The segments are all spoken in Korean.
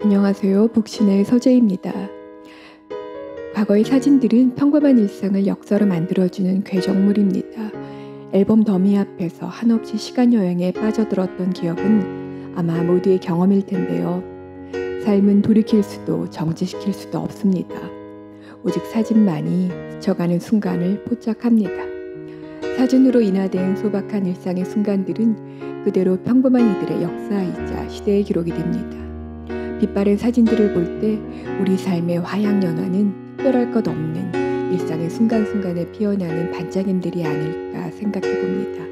안녕하세요. 북신의 서재입니다. 과거의 사진들은 평범한 일상을 역사로 만들어주는 궤적물입니다. 앨범 더미 앞에서 한없이 시간 여행에 빠져들었던 기억은 아마 모두의 경험일 텐데요. 삶은 돌이킬 수도 정지시킬 수도 없습니다. 오직 사진만이 스쳐가는 순간을 포착합니다. 사진으로 인화된 소박한 일상의 순간들은 그대로 평범한 이들의 역사이자 시대의 기록이 됩니다. 빛바랜 사진들을 볼 때 우리 삶의 화양연화는 특별할 것 없는 일상의 순간순간에 피어나는 반짝임들이 아닐까 생각해 봅니다.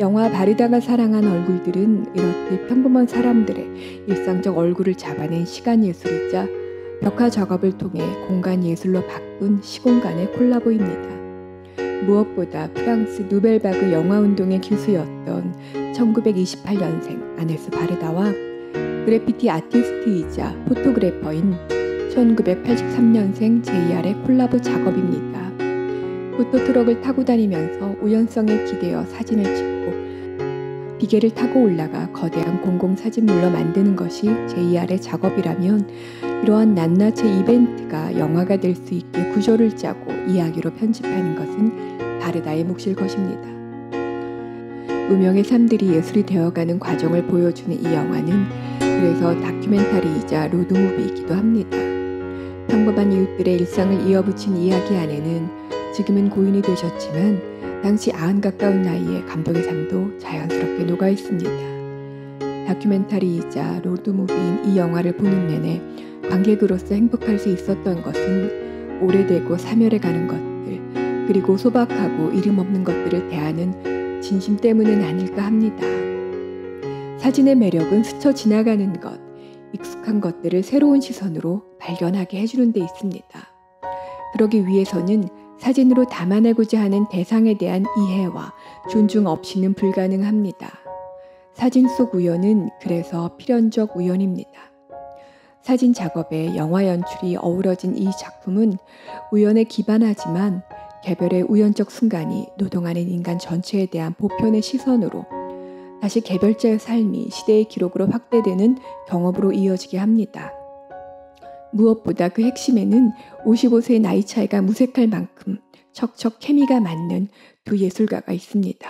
영화 바르다가 사랑한 얼굴들은 이렇듯 평범한 사람들의 일상적 얼굴을 잡아낸 시간 예술이자 벽화 작업을 통해 공간 예술로 바꾼 시공간의 콜라보입니다. 무엇보다 프랑스 누벨바그 영화운동의 기수였던 1928년생 아네스 바르다와 그래피티 아티스트이자 포토그래퍼인 1983년생 JR의 콜라보 작업입니다. 포토트럭을 타고 다니면서 우연성에 기대어 사진을 찍고 비계를 타고 올라가 거대한 공공사진물로 만드는 것이 JR의 작업이라면 이러한 낱낱의 이벤트가 영화가 될 수 있게 구조를 짜고 이야기로 편집하는 것은 바르다의 몫일 것입니다. 무명의 삶들이 예술이 되어가는 과정을 보여주는 이 영화는 그래서 다큐멘터리이자 로드무비이기도 합니다. 평범한 이웃들의 일상을 이어붙인 이야기 안에는 지금은 고인이 되셨지만 당시 90 가까운 나이에 감독의 삶도 자연스럽게 녹아 있습니다. 다큐멘터리이자 로드무비인 이 영화를 보는 내내 관객으로서 행복할 수 있었던 것은 오래되고 사멸해가는 것들, 그리고 소박하고 이름 없는 것들을 대하는 진심 때문은 아닐까 합니다. 사진의 매력은 스쳐 지나가는 것, 익숙한 것들을 새로운 시선으로 발견하게 해주는 데 있습니다. 그러기 위해서는 사진으로 담아내고자 하는 대상에 대한 이해와 존중 없이는 불가능합니다. 사진 속 우연은 그래서 필연적 우연입니다. 사진 작업에 영화 연출이 어우러진 이 작품은 우연에 기반하지만 개별의 우연적 순간이 노동하는 인간 전체에 대한 보편의 시선으로 다시 개별자의 삶이 시대의 기록으로 확대되는 경험으로 이어지게 합니다. 무엇보다 그 핵심에는 55세의 나이 차이가 무색할 만큼 척척 케미가 맞는 두 예술가가 있습니다.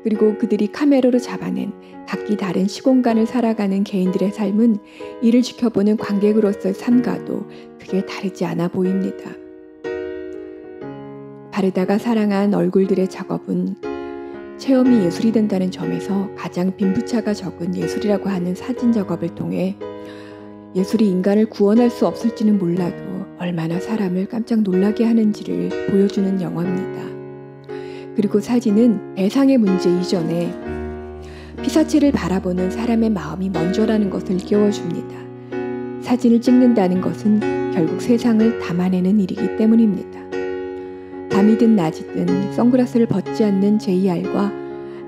그리고 그들이 카메라로 잡아낸 각기 다른 시공간을 살아가는 개인들의 삶은 이를 지켜보는 관객으로서의 삶과도 크게 다르지 않아 보입니다. 바르다가 사랑한 얼굴들의 작업은 체험이 예술이 된다는 점에서 가장 빈부차가 적은 예술이라고 하는 사진 작업을 통해 예술이 인간을 구원할 수 없을지는 몰라도 얼마나 사람을 깜짝 놀라게 하는지를 보여주는 영화입니다. 그리고 사진은 대상의 문제 이전에 피사체를 바라보는 사람의 마음이 먼저라는 것을 깨워줍니다. 사진을 찍는다는 것은 결국 세상을 담아내는 일이기 때문입니다. 밤이든 낮이든 선글라스를 벗지 않는 JR과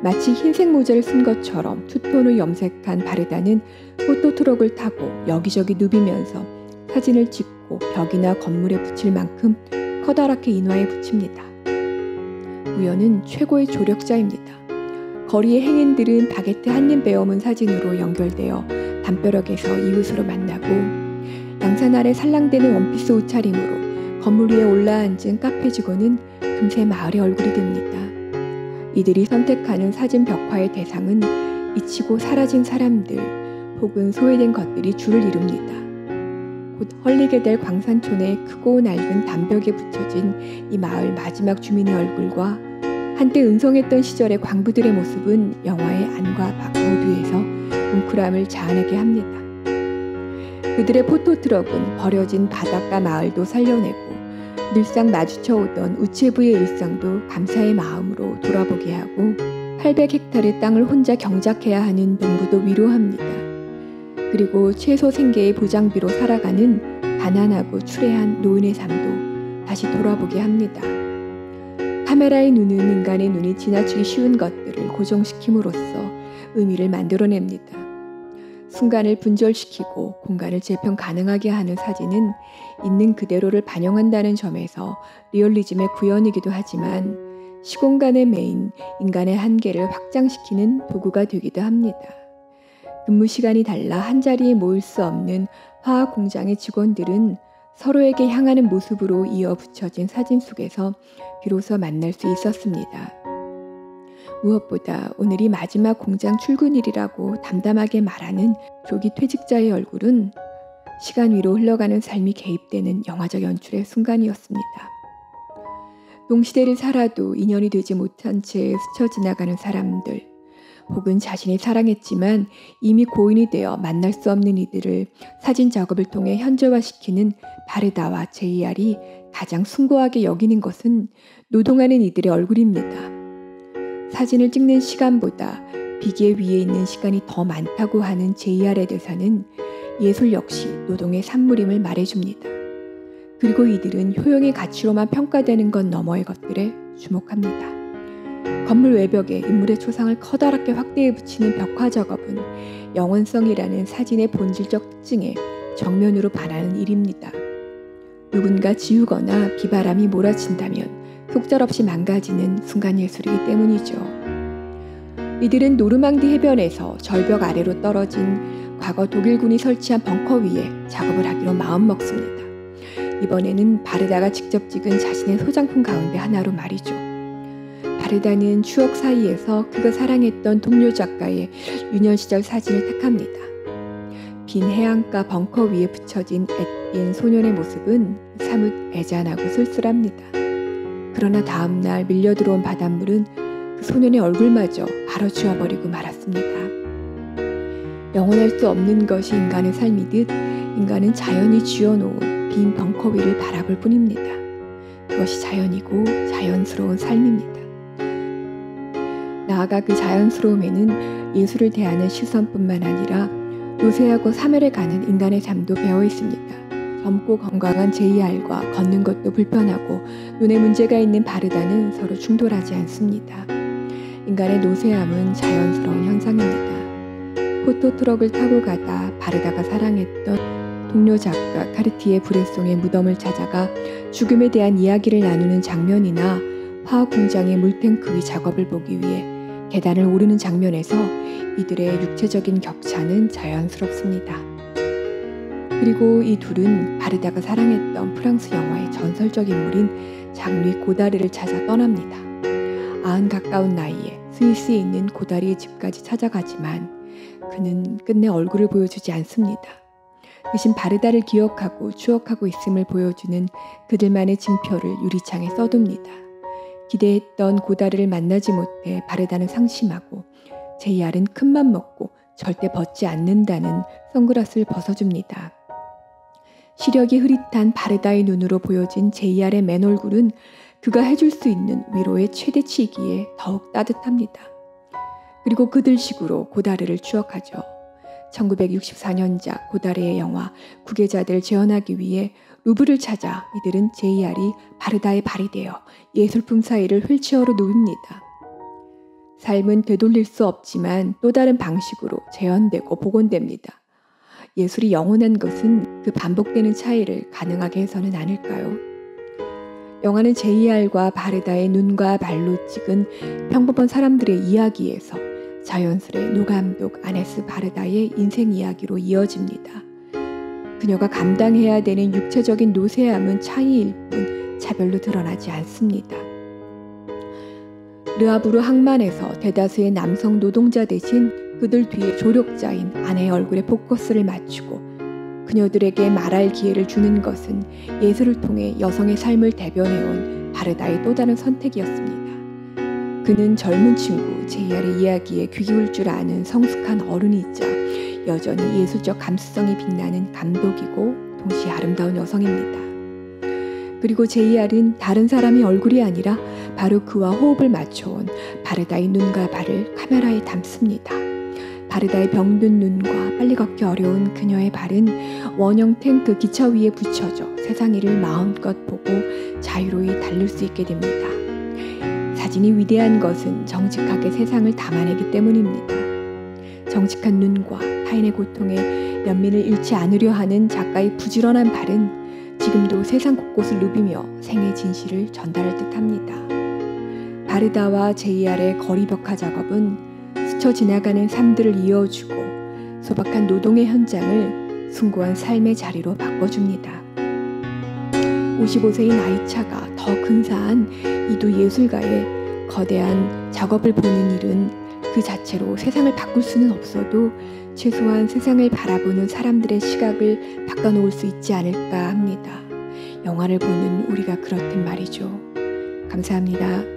마치 흰색 모자를 쓴 것처럼 투톤을 염색한 바르다는 포토트럭을 타고 여기저기 누비면서 사진을 찍고 벽이나 건물에 붙일 만큼 커다랗게 인화에 붙입니다. 우연은 최고의 조력자입니다. 거리의 행인들은 바게트 한 입 베어문 사진으로 연결되어 담벼락에서 이웃으로 만나고 양산 아래 살랑대는 원피스 옷차림으로 건물 위에 올라앉은 카페 직원은 금세 마을의 얼굴이 됩니다. 이들이 선택하는 사진 벽화의 대상은 잊히고 사라진 사람들 혹은 소외된 것들이 줄을 이룹니다. 곧 헐리게 될 광산촌의 크고 낡은 담벽에 붙여진 이 마을 마지막 주민의 얼굴과 한때 은성했던 시절의 광부들의 모습은 영화의 안과 밖 모두에서 뭉클함을 자아내게 합니다. 그들의 포토트럭은 버려진 바닷가 마을도 살려내고 늘상 마주쳐오던 우체부의 일상도 감사의 마음으로 돌아보게 하고 800헥타르 땅을 혼자 경작해야 하는 농부도 위로합니다. 그리고 최소 생계의 보장비로 살아가는 가난하고 추레한 노인의 삶도 다시 돌아보게 합니다. 카메라의 눈은 인간의 눈이 지나치기 쉬운 것들을 고정시킴으로써 의미를 만들어냅니다. 순간을 분절시키고 공간을 재편 가능하게 하는 사진은 있는 그대로를 반영한다는 점에서 리얼리즘의 구현이기도 하지만 시공간의 메인 인간의 한계를 확장시키는 도구가 되기도 합니다. 근무 시간이 달라 한자리에 모일 수 없는 화학 공장의 직원들은 서로에게 향하는 모습으로 이어 붙여진 사진 속에서 비로소 만날 수 있었습니다. 무엇보다 오늘이 마지막 공장 출근일이라고 담담하게 말하는 조기 퇴직자의 얼굴은 시간 위로 흘러가는 삶이 개입되는 영화적 연출의 순간이었습니다. 동시대를 살아도 인연이 되지 못한 채 스쳐 지나가는 사람들, 혹은 자신이 사랑했지만 이미 고인이 되어 만날 수 없는 이들을 사진 작업을 통해 현재화시키는 바르다와 JR이 가장 숭고하게 여기는 것은 노동하는 이들의 얼굴입니다. 사진을 찍는 시간보다 비계 위에 있는 시간이 더 많다고 하는 JR의 대사는 예술 역시 노동의 산물임을 말해줍니다. 그리고 이들은 효용의 가치로만 평가되는 것 너머의 것들에 주목합니다. 건물 외벽에 인물의 초상을 커다랗게 확대해 붙이는 벽화 작업은 영원성이라는 사진의 본질적 특징에 정면으로 반하는 일입니다. 누군가 지우거나 비바람이 몰아친다면 속절없이 망가지는 순간예술이기 때문이죠. 이들은 노르망디 해변에서 절벽 아래로 떨어진 과거 독일군이 설치한 벙커 위에 작업을 하기로 마음먹습니다. 이번에는 바르다가 직접 찍은 자신의 소장품 가운데 하나로 말이죠. 바르다는 추억 사이에서 그가 사랑했던 동료 작가의 유년 시절 사진을 택합니다. 빈 해안가 벙커 위에 붙여진 애띤 소년의 모습은 사뭇 애잔하고 쓸쓸합니다. 그러나 다음날 밀려들어온 바닷물은 그 소년의 얼굴마저 바로 지워버리고 말았습니다. 영원할 수 없는 것이 인간의 삶이듯 인간은 자연이 지어놓은 빈 벙커 위를 바라볼 뿐입니다. 그것이 자연이고 자연스러운 삶입니다. 나아가 그 자연스러움에는 예술을 대하는 시선뿐만 아니라 노쇠하고 사멸해 가는 인간의 삶도 배어 있습니다. 젊고 건강한 JR과 걷는 것도 불편하고 눈에 문제가 있는 바르다는 서로 충돌하지 않습니다. 인간의 노쇠함은 자연스러운 현상입니다. 포토트럭을 타고 가다 바르다가 사랑했던 동료 작가 카르티에 브레송의 무덤을 찾아가 죽음에 대한 이야기를 나누는 장면이나 화학 공장의 물탱크 위 작업을 보기 위해 계단을 오르는 장면에서 이들의 육체적인 격차는 자연스럽습니다. 그리고 이 둘은 바르다가 사랑했던 프랑스 영화의 전설적 인물인 장르이 고다르를 찾아 떠납니다. 90 가까운 나이에 스위스에 있는 고다르의 집까지 찾아가지만 그는 끝내 얼굴을 보여주지 않습니다. 대신 바르다를 기억하고 추억하고 있음을 보여주는 그들만의 징표를 유리창에 써둡니다. 기대했던 고다르를 만나지 못해 바르다는 상심하고 JR은 큰맘 먹고 절대 벗지 않는다는 선글라스를 벗어줍니다. 시력이 흐릿한 바르다의 눈으로 보여진 JR의 맨 얼굴은 그가 해줄 수 있는 위로의 최대치이기에 더욱 따뜻합니다. 그리고 그들식으로 고다르를 추억하죠. 1964년작 고다르의 영화 구계자들을 재현하기 위해 루브를 찾아 이들은 JR이 바르다의 발이 되어 예술품 사이를 휠체어로 누웁니다. 삶은 되돌릴 수 없지만 또 다른 방식으로 재현되고 복원됩니다. 예술이 영원한 것은 그 반복되는 차이를 가능하게 해서는 않을까요? 영화는 JR과 바르다의 눈과 발로 찍은 평범한 사람들의 이야기에서 자연스레 노감독 아네스 바르다의 인생 이야기로 이어집니다. 그녀가 감당해야 되는 육체적인 노쇠함은 차이일 뿐 차별로 드러나지 않습니다. 르하브르 항만에서 대다수의 남성 노동자 대신 그들 뒤에 조력자인 아내의 얼굴에 포커스를 맞추고 그녀들에게 말할 기회를 주는 것은 예술을 통해 여성의 삶을 대변해온 바르다의 또 다른 선택이었습니다. 그는 젊은 친구 JR의 이야기에 귀 기울 줄 아는 성숙한 어른이자 여전히 예술적 감수성이 빛나는 감독이고 동시에 아름다운 여성입니다. 그리고 JR은 다른 사람의 얼굴이 아니라 바로 그와 호흡을 맞춰온 바르다의 눈과 발을 카메라에 담습니다. 바르다의 병든 눈과 빨리 걷기 어려운 그녀의 발은 원형 탱크 기차 위에 붙여져 세상 일을 마음껏 보고 자유로이 달릴 수 있게 됩니다. 사진이 위대한 것은 정직하게 세상을 담아내기 때문입니다. 정직한 눈과 타인의 고통에 연민을 잃지 않으려 하는 작가의 부지런한 발은 지금도 세상 곳곳을 누비며 생의 진실을 전달할 듯합니다. 바르다와 JR의 거리 벽화 작업은 스쳐 지나가는 삶들을 이어주고 소박한 노동의 현장을 숭고한 삶의 자리로 바꿔줍니다. 55세의 나이차가 더 근사한 이두 예술가의 거대한 작업을 보는 일은 그 자체로 세상을 바꿀 수는 없어도 최소한 세상을 바라보는 사람들의 시각을 바꿔놓을 수 있지 않을까 합니다. 영화를 보는 우리가 그렇듯 말이죠. 감사합니다.